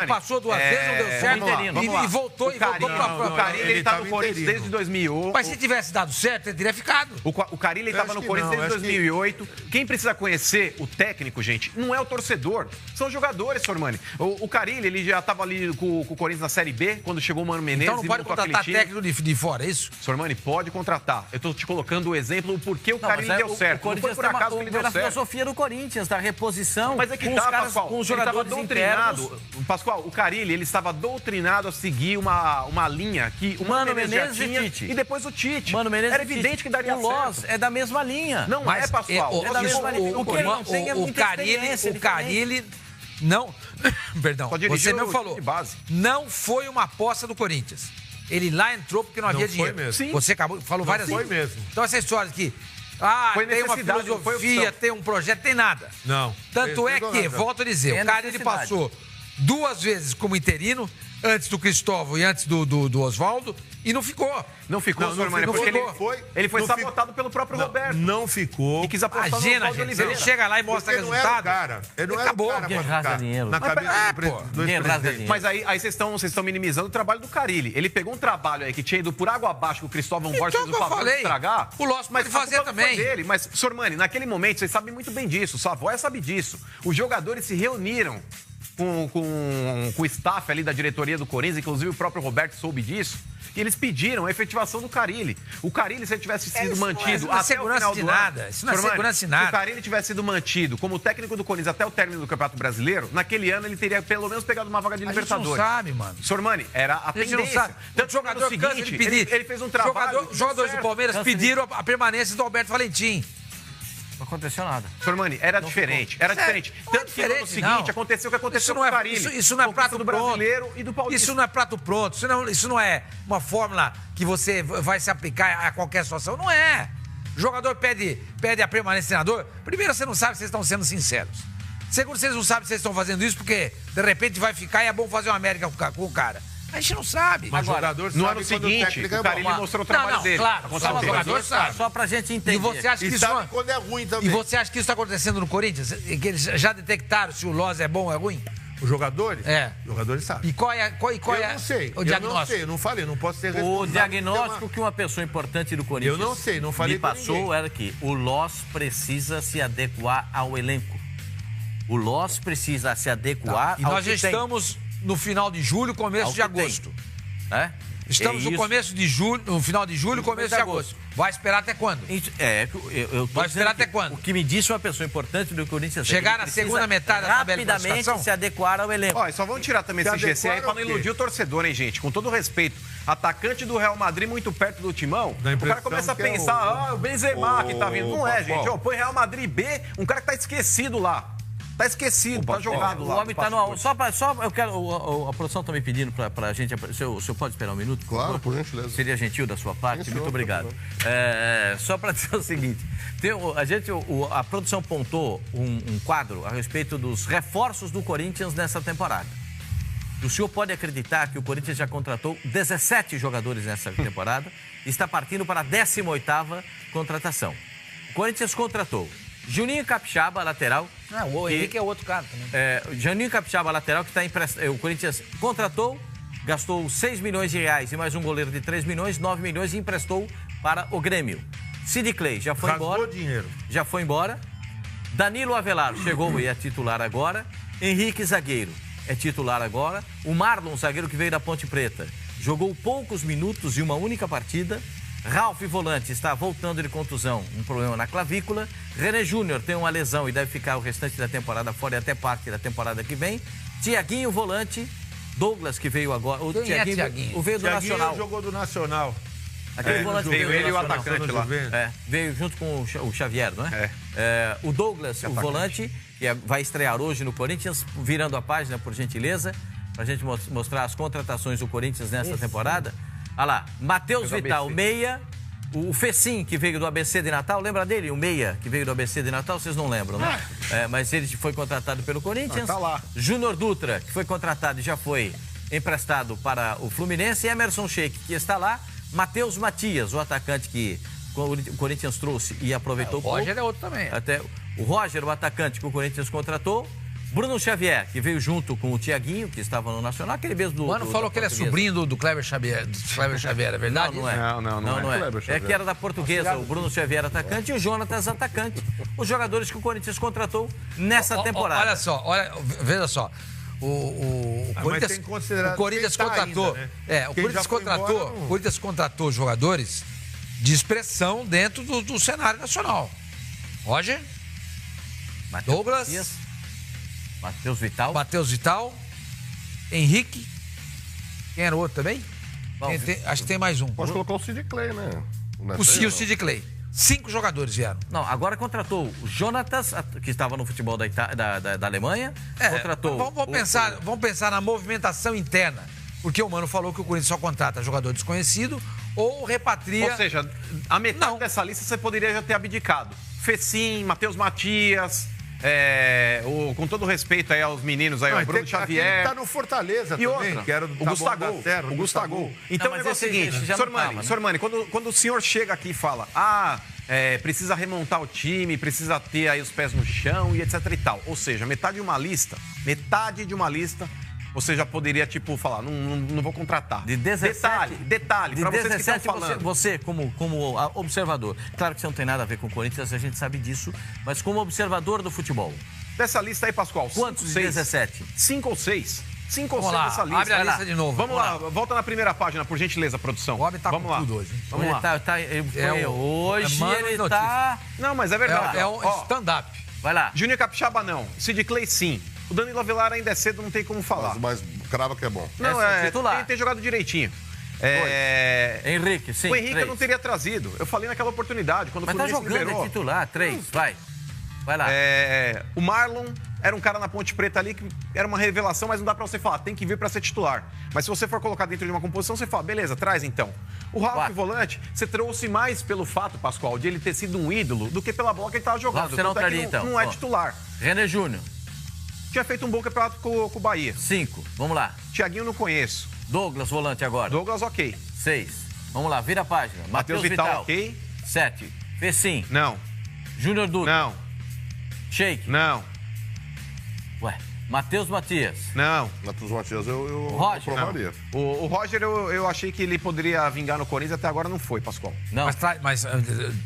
Passou 2 vezes, não deu certo. E voltou para o Carille, ele tá no Corinthians desde 2008. Mas se tivesse dado certo, ele teria ficado. O Carille estava no Corinthians desde 2008. Quem precisa conhecer o técnico, gente, não é o torcedor. São os jogadores, Sormani. O Carille, ele já estava ali com o Corinthians na Série B, quando chegou o Mano Menezes. Então não pode contratar técnico de fora, é isso? Sormani, pode contratar. Eu estou te colocando o exemplo, o porquê o Carille deu certo. Não foi por acaso que ele deu certo. A filosofia do Corinthians, da reposição, mas é que Pascoal, com os jogadores internos. Pascoal, o Carille, ele estava doutrinado a seguir uma linha que o Mano Menezes já tinha, e depois o Tite. Mano Menezes era evidente que daria certo. O Loss é da mesma linha. Não é, Pascoal. É da mesma linha. O Carille não... Perdão, você não falou. Não foi uma aposta do Corinthians. Ele lá entrou porque não havia dinheiro. Mesmo. Sim. Você falou várias vezes. Foi mesmo. Então essa história de que tem uma filosofia, tem um projeto, tem nada. Não. Tanto é que, volto a dizer, o Carille passou 2 vezes como interino, antes do Cristóvão e antes do Oswaldo, e não ficou. Não ficou, Sormani, porque ele foi sabotado pelo próprio Roberto. Não ficou. E quis apostar no Oswaldo Oliveira. Ele chega lá e mostra resultado. Ele não era o cara pra ficar na cabeça do ex-presidente. Mas aí vocês estão minimizando o trabalho do Carille. Ele pegou um trabalho aí que tinha ido por água abaixo, que o Cristóvão Borges fez o favor de estragar. O Loss pode fazer também. Dele. Mas, Sormani, naquele momento, vocês sabem muito bem disso. Sua avó sabe disso. Os jogadores se reuniram com o staff ali da diretoria do Corinthians, inclusive o próprio Roberto soube disso, e eles pediram a efetivação do Carille. O Carille, se ele tivesse sido mantido até o final do ano... Isso não é segurança de nada. Se o Carille tivesse sido mantido como técnico do Corinthians até o término do Campeonato Brasileiro, naquele ano ele teria pelo menos pegado uma vaga de Libertadores. A gente não sabe, mano. Sormani, era a tendência. Não sabe. Tanto o jogador seguinte, ele fez um trabalho... Jogadores do Palmeiras pediram a permanência do Alberto Valentim. Não aconteceu nada. Sormani, era diferente. Era diferente. Tanto que no ano seguinte aconteceu o que aconteceu com o Carille. Isso não é prato do brasileiro e do paulista. Isso não é prato pronto. Isso não é uma fórmula que você vai se aplicar a qualquer situação. Não é. O jogador pede a permanência do treinador. Primeiro, você não sabe se vocês estão sendo sinceros. Segundo, vocês não sabem se vocês estão fazendo isso porque, de repente, vai ficar e é bom fazer uma América com o cara. A gente não sabe. Mas agora, jogador no ano seguinte, o Carille mostrou o trabalho dele. Claro, só o jogador sabe. Só pra gente entender. E você acha que sabe quando é ruim também. E você acha que isso está acontecendo no Corinthians? Que eles já detectaram se o Loss é bom ou é ruim? Os jogadores? É. Os jogadores sabem. E qual é não sei. O diagnóstico? Eu não sei, eu não falei, não posso ter O diagnóstico que uma pessoa importante do Corinthians... Eu não sei, não falei me passou era que o Loss precisa se adequar ao elenco. O Loss precisa se adequar E ao nós já estamos no final de julho, começo de agosto. Estamos no começo de julho, no final de julho, começo de agosto. Vai esperar até quando? Vai esperar até quando? O que me disse uma pessoa importante do Corinthians... Chegar na segunda metade da tabela de classificação? Rapidamente se adequar ao elenco. Ó, só vamos tirar também esse GC aí pra não iludir o torcedor, hein, gente? Com todo respeito. Atacante do Real Madrid muito perto do Timão, o cara começa a pensar, o Benzema que tá vindo. Não é, gente. Põe Real Madrid B, um cara que tá esquecido lá. Tá esquecido, tá jogado lá. O homem tá no... Só eu quero... A produção tá me pedindo pra gente... O senhor pode esperar um minuto? Claro, por gentileza. Seria gentil da sua parte? Muito obrigado. Só pra dizer o seguinte. A produção pontou um quadro a respeito dos reforços do Corinthians nessa temporada. O senhor pode acreditar que o Corinthians já contratou 17 jogadores nessa temporada e está partindo para a 18ª contratação. O Corinthians contratou Juninho Capixaba, lateral. O Henrique é outro cara também. Juninho Capixaba, lateral, que está emprestado. O Corinthians contratou, gastou 6 milhões de reais e mais um goleiro de 3 milhões, 9 milhões e emprestou para o Grêmio. Sid Clay já foi embora. Dinheiro. Já foi embora. Danilo Avelar chegou e é titular agora. Henrique, zagueiro, é titular agora. O Marlon, zagueiro que veio da Ponte Preta, jogou poucos minutos em uma única partida. Ralf, volante, está voltando de contusão, um problema na clavícula. René Júnior tem uma lesão e deve ficar o restante da temporada fora e até parte da temporada que vem. Tiaguinho, volante. Douglas, que veio agora. O Tiaguinho veio do Nacional. Jogou do Nacional. Aquele volante veio ele e o atacante lá. Veio junto com o Xavier, não é? O Douglas, o volante, que vai estrear hoje no Corinthians, virando a página, por gentileza, para a gente mostrar as contratações do Corinthians nessa temporada. Olha lá, Matheus Vital, meia. O Fecim, que veio do ABC de Natal, lembra dele? O meia, que veio do ABC de Natal, vocês não lembram, né? Mas ele foi contratado pelo Corinthians. Tá lá. Júnior Dutra, que foi contratado e já foi emprestado para o Fluminense. Emerson Sheik, que está lá. Matheus Matias, o atacante que o Corinthians trouxe e aproveitou pouco. O Roger é outro também. O Roger, o atacante que o Corinthians contratou. Bruno Xavier, que veio junto com o Tiaguinho, que estava no Nacional, aquele mesmo do... O Mano falou que ele é sobrinho do Kleber Xavier, é verdade? Não é. Não é. É que era da Portuguesa, o Bruno Xavier atacante e o Jonatas atacante. Os jogadores que o Corinthians contratou nessa temporada. Olha só, veja só. O Corinthians contratou. Ainda, né? O Corinthians contratou jogadores de expressão dentro do cenário nacional. Roger, Douglas, Matheus Vital, Henrique. Quem era o outro também? Acho que tem mais um. Pode colocar o Sid Clay, né? O Sid Clay. 5 jogadores vieram. Não, agora contratou o Jonatas, que estava no futebol da Alemanha. Contratou. Vamos pensar na movimentação interna. Porque o Mano falou que o Corinthians só contrata jogador desconhecido ou repatria. Ou seja, a metade dessa lista você poderia já ter abdicado. Fecim, Matheus Matias. Com todo respeito aí aos meninos aí, o Bruno Xavier. Ele tá no Fortaleza e também, outra, que era do o Gustavo. O Gustavo. Então o negócio é o seguinte, Sormani, quando o senhor chega aqui e fala, precisa remontar o time, precisa ter aí os pés no chão e etc e tal. Ou seja, metade de uma lista, você já poderia, falar, não vou contratar. De 17... Detalhe, de pra vocês 17, que estão falando. você como observador, claro que você não tem nada a ver com o Corinthians, a gente sabe disso, mas como observador do futebol. Dessa lista aí, Pascoal, quantos de 17? 5 ou 6. 5 ou 6 lá, dessa lista. Abre a lista de novo. Vamos lá, volta na primeira página, por gentileza, produção. O homem tá Vamos com lá. tudo hoje. Vamos lá. Hoje ele tá... Não, mas é verdade. É um stand-up. Vai lá. Júnior Capixaba não. Sid Clay sim. O Danilo Avelar ainda é cedo, não tem como falar. Mas crava que é bom. Não, titular. Tem jogado direitinho. Henrique, sim. O Henrique eu não teria trazido. Eu falei naquela oportunidade, quando mas o tá Fluminense jogando, liberou. é titular. 3, vai. Vai lá. O Marlon era um cara na Ponte Preta ali que era uma revelação, mas não dá pra você falar, tem que vir pra ser titular. Mas se você for colocar dentro de uma composição, você fala, beleza, traz então. O Ralf Volante, você trouxe mais pelo fato, Pascoal, de ele ter sido um ídolo do que pela bola que ele tava jogando. Você não traria, então. Não é titular. René Júnior. Tinha feito um bom campeonato com o Bahia. 5, vamos lá. Tiaguinho não conheço. Douglas Volante agora. Douglas, ok. 6, vamos lá, vira a página. Matheus Vital, ok. 7, Fecim. Não. Júnior Dutra. Não. Sheik. Não. Ué, Matheus Matias. Não. Matheus Matias eu Roger. aprovaria. O Roger, eu achei que ele poderia vingar no Corinthians, até agora não foi, Pascoal. Não. Mas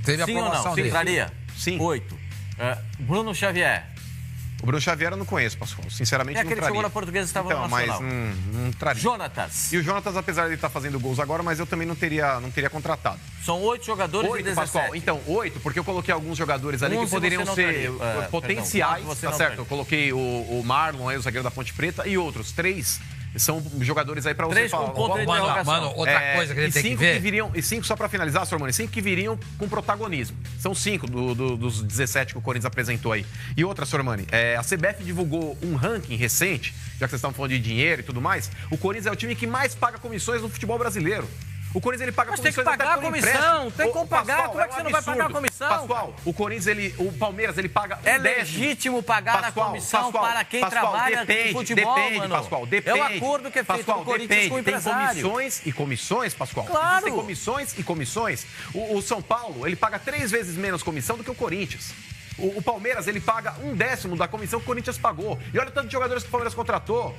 teve a Sim ou aprovação não? dele. Traria? Sim. 8. Bruno Xavier. O Bruno Xavier eu não conheço, Pascoal. Sinceramente, É não aquele que traria. jogou na Portuguesa e estava então, no Nacional. Mas não traria. Jonatas. E o Jonatas, apesar de ele estar fazendo gols agora, mas eu também não teria contratado. São 8 jogadores 8, e 17. Pascoal. Então, 8, porque eu coloquei alguns jogadores ali que poderiam ser potenciais, tá certo? Eu coloquei o Marlon, aí, o zagueiro da Ponte Preta, e outros 3 são jogadores aí pra você 3 falar. com ponto de interrogação. Mano, outra coisa que a gente tem que ver. E 5, só pra finalizar, Sormani, 5 que viriam com protagonismo. São 5 dos 17 que o Corinthians apresentou aí. E outra, Sormani, a CBF divulgou um ranking recente, já que vocês estavam falando de dinheiro e tudo mais. O Corinthians é o time que mais paga comissões no futebol brasileiro. O Corinthians, ele paga comissões. comissões. Mas tem que pagar a comissão, tem como pagar. Como é que você não vai pagar a comissão? Pascoal, o Corinthians, o Palmeiras, ele paga É legítimo pagar a comissão para quem trabalha no futebol, mano. Pascoal, depende. É o acordo que é feito no Corinthians com o empresário. Tem comissões, Pascoal. Claro. Tem comissões e comissões. O São Paulo, ele paga 3 vezes menos comissão do que o Corinthians. O Palmeiras, ele paga 1/10 da comissão que o Corinthians pagou. E olha o tanto de jogadores que o Palmeiras contratou.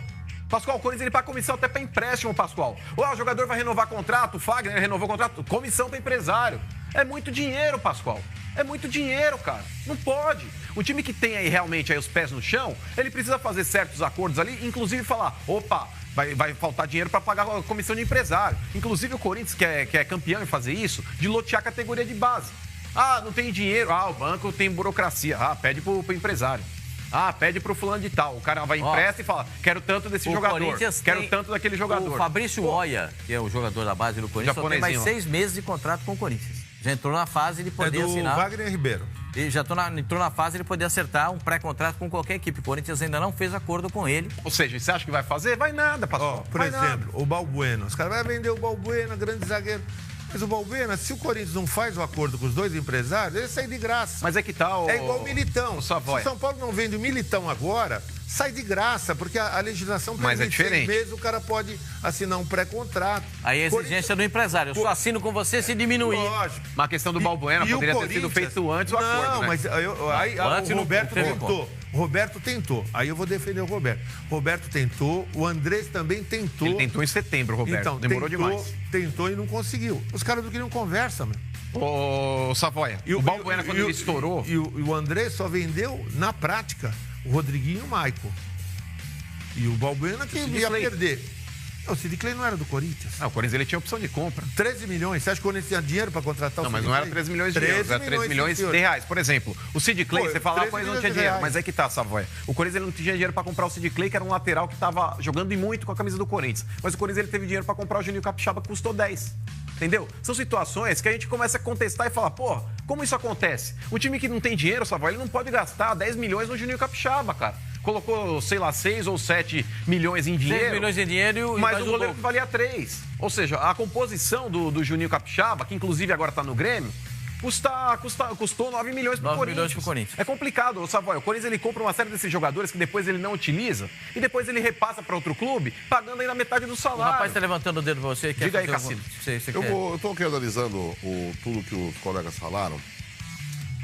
Pascoal, o Corinthians ele paga comissão até para empréstimo, Pascoal. O jogador vai renovar contrato, o Fagner renovou contrato, comissão para empresário. É muito dinheiro, Pascoal. É muito dinheiro, cara. Não pode. O time que tem aí realmente aí os pés no chão, ele precisa fazer certos acordos ali, inclusive falar, opa, vai faltar dinheiro para pagar a comissão de empresário. Inclusive o Corinthians, que é campeão em fazer isso, de lotear a categoria de base. Não tem dinheiro. O banco tem burocracia. Pede pro empresário. Pede pro fulano de tal. O cara vai empresta e fala, quero tanto desse jogador, quero tanto daquele jogador. O Fabrício Oia, que é o jogador da base do Corinthians, só tem mais 6 meses de contrato com o Corinthians. Já entrou na fase de poder assinar. Wagner Ribeiro. E já entrou na fase de poder acertar um pré-contrato com qualquer equipe. O Corinthians ainda não fez acordo com ele. Ou seja, você acha que vai fazer? Vai nada, Pascoal. Por exemplo, o Balbuena. Os caras vão vender o Balbuena, grande zagueiro. Mas o Balbuena, se o Corinthians não faz o acordo com os 2 empresários, ele sai de graça. Mas é que tal. É igual o Militão. Se o São Paulo não vende o Militão agora, sai de graça, porque a legislação Mas é diferente. 6 meses, o cara pode assinar um pré-contrato. Aí a exigência do empresário. Eu só assino com você se diminuir. Lógico. Mas a questão do Balbuena E o poderia ter sido Corinthians? feito antes o acordo, Não, né? mas aí Antes o não Roberto teve tentou. O Roberto tentou. Aí eu vou defender o Roberto. Roberto tentou, o Andrés também tentou. Ele tentou em setembro, Roberto. Então, Demorou demais. Tentou e não conseguiu. Os caras não queriam conversa, meu. Ô, Savoia, o Balbuena, quando ele estourou... E o Andrés só vendeu, na prática, o Rodriguinho e o Maicon. E o Balbuena que ia perder. O Sid Clay não era do Corinthians. Ah, o Corinthians ele tinha opção de compra. 13 milhões. Você acha que o Corinthians tinha dinheiro para contratar o Não, mas Sid não era Clay? 13 milhões de euros, era 13 milhões de reais. Por exemplo, o Sid Clay, Pô, você falava, 13 pois não milhões tinha de dinheiro. reais. Mas é que tá, Savoia. O Corinthians ele não tinha dinheiro para comprar o Sid Clay, que era um lateral que estava jogando e muito com a camisa do Corinthians. Mas o Corinthians ele teve dinheiro para comprar o Juninho Capixaba, que custou 10. Entendeu? São situações que a gente começa a contestar e falar, pô, como isso acontece? Um time que não tem dinheiro, Savoia, ele não pode gastar 10 milhões no Juninho Capixaba, cara. Colocou, sei lá, 6 ou 7 milhões em dinheiro. 6 milhões de dinheiro e mas mais o goleiro que valia 3. Ou seja, a composição do Juninho Capixaba, que inclusive agora tá no Grêmio, custou 9 milhões pro 9 Corinthians. milhões pro Corinthians. É complicado, o Savoia. O Corinthians ele compra uma série desses jogadores que depois ele não utiliza e depois ele repassa para outro clube, pagando ainda metade do O salário. rapaz tá levantando o dedo pra você. Diga aí, fazer Cassino. Você Eu quer? tô aqui analisando tudo que os colegas falaram.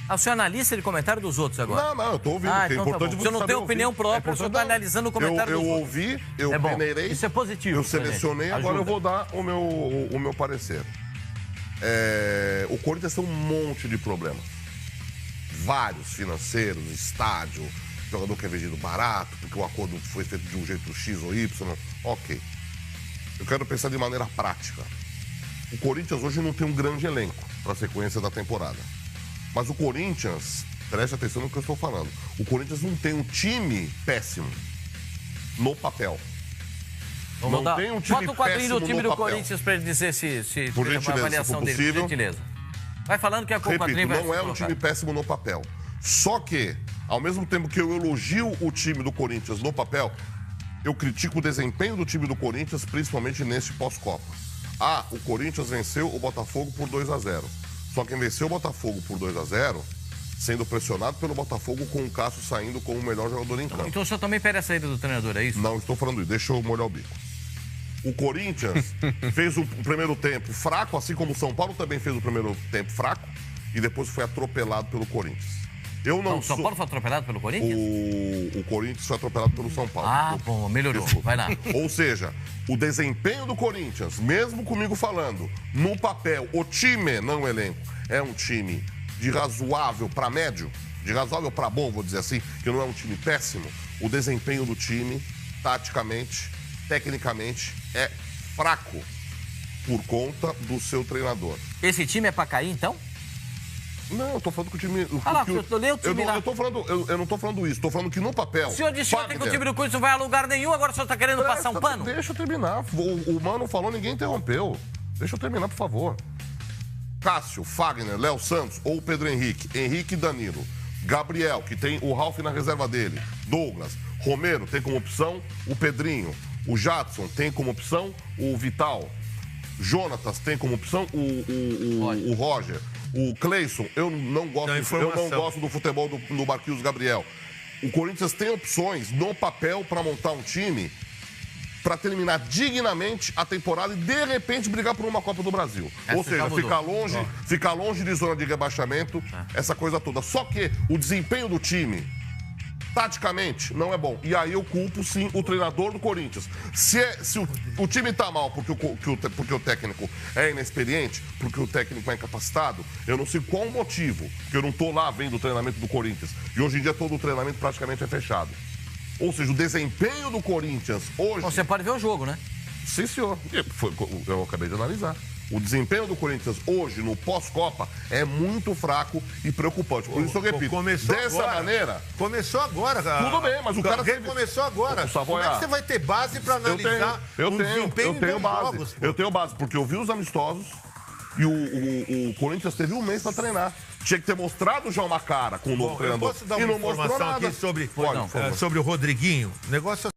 Ah, o senhor analisa de comentário dos outros agora? Não, eu tô ouvindo, Ah, porque então é tá importante bom. você O senhor não saber tem opinião ouvir. própria, o senhor tá importante- analisando o comentário eu dos ouvi, eu É bom. peneirei. Isso é positivo Eu pra gente. selecionei, agora Ajuda. eu vou dar o meu parecer. O Corinthians tem um monte de problemas. Vários financeiros, estádio, jogador que é vendido barato, porque o acordo foi feito de um jeito X ou Y. Ok. Eu quero pensar de maneira prática. O Corinthians hoje não tem um grande elenco para a sequência da temporada. Mas o Corinthians, preste atenção no que eu estou falando, o Corinthians não tem um time péssimo no papel. Vamos Não dar. tem um time Bota o quadrinho do péssimo time no do papel. Corinthians pra ele dizer se Por tem gentileza, uma avaliação se for dele, por possível. gentileza. Vai falando que a Repito, quadrinho vai não é um colocar. time péssimo no papel. Só que, ao mesmo tempo que eu elogio o time do Corinthians no papel, eu critico o desempenho do time do Corinthians, principalmente neste pós-Copa. Ah, o Corinthians venceu o Botafogo por 2-0. Só quem venceu o Botafogo por 2-0, sendo pressionado pelo Botafogo com o Cássio saindo como o melhor jogador em campo. Então o senhor também pede a saída do treinador, é isso? Não estou falando isso, deixa eu molhar o bico. O Corinthians fez o primeiro tempo fraco, assim como o São Paulo também fez o primeiro tempo fraco, e depois foi atropelado pelo Corinthians. Eu não Não, o São sou... Paulo foi atropelado pelo Corinthians? O Corinthians foi atropelado pelo São Paulo. Ah, Desculpa. bom, melhorou. Desculpa. Vai lá. Ou seja, o desempenho do Corinthians, mesmo comigo falando, no papel, o time, não o elenco, é um time de razoável para médio, de razoável para bom, vou dizer assim, que não é um time péssimo. O desempenho do time, taticamente, tecnicamente, é fraco por conta do seu treinador. Esse time é pra cair, então? Não, eu tô falando que o time. Ah lá, que o- eu tô lendo o time lá. eu não tô falando isso, tô falando que no papel. O senhor disse ontem que o Fagner, time do Corinthians não vai a lugar nenhum, agora o senhor tá querendo passar um pano? Deixa eu terminar. O Mano falou, ninguém interrompeu. Deixa eu terminar, por favor. Cássio, Fagner, Léo Santos ou o Pedro Henrique, Henrique e Danilo. Gabriel, que tem o Ralf na reserva dele. Douglas, Romero tem como opção o Pedrinho. O Jadson tem como opção o Vital. Jonatas tem como opção o Roger. O Cleison, eu não gosto do futebol do Marquinhos Gabriel. O Corinthians tem opções no papel para montar um time para terminar dignamente a temporada e, de repente, brigar por uma Copa do Brasil. Essa Ou seja, já mudou. ficar longe de zona de rebaixamento, essa coisa toda. Só que o desempenho do time, taticamente, não é bom. E aí eu culpo, sim, o treinador do Corinthians. Se o time tá mal porque o técnico é inexperiente, porque o técnico é incapacitado, eu não sei qual o motivo, porque eu não tô lá vendo o treinamento do Corinthians. E hoje em dia todo o treinamento praticamente é fechado. Ou seja, o desempenho do Corinthians hoje... Você pode ver o jogo, né? Sim, senhor. Eu acabei de analisar. O desempenho do Corinthians hoje, no pós-Copa, é muito fraco e preocupante. Por isso eu repito, Começou dessa agora. maneira... Começou agora, cara. Tudo bem, mas o cara teve- começou agora. O Savoia- Como é que você vai ter base para analisar Eu um desempenho tenho em dois base. jogos, pô? Eu tenho base, porque eu vi os amistosos e o Corinthians teve um mês para treinar. Tinha que ter mostrado já uma cara com o novo Bom, eu treinador. posso dar E uma não mostrou informação nada. aqui sobre, Pode, por favor. sobre o Rodriguinho? O negócio é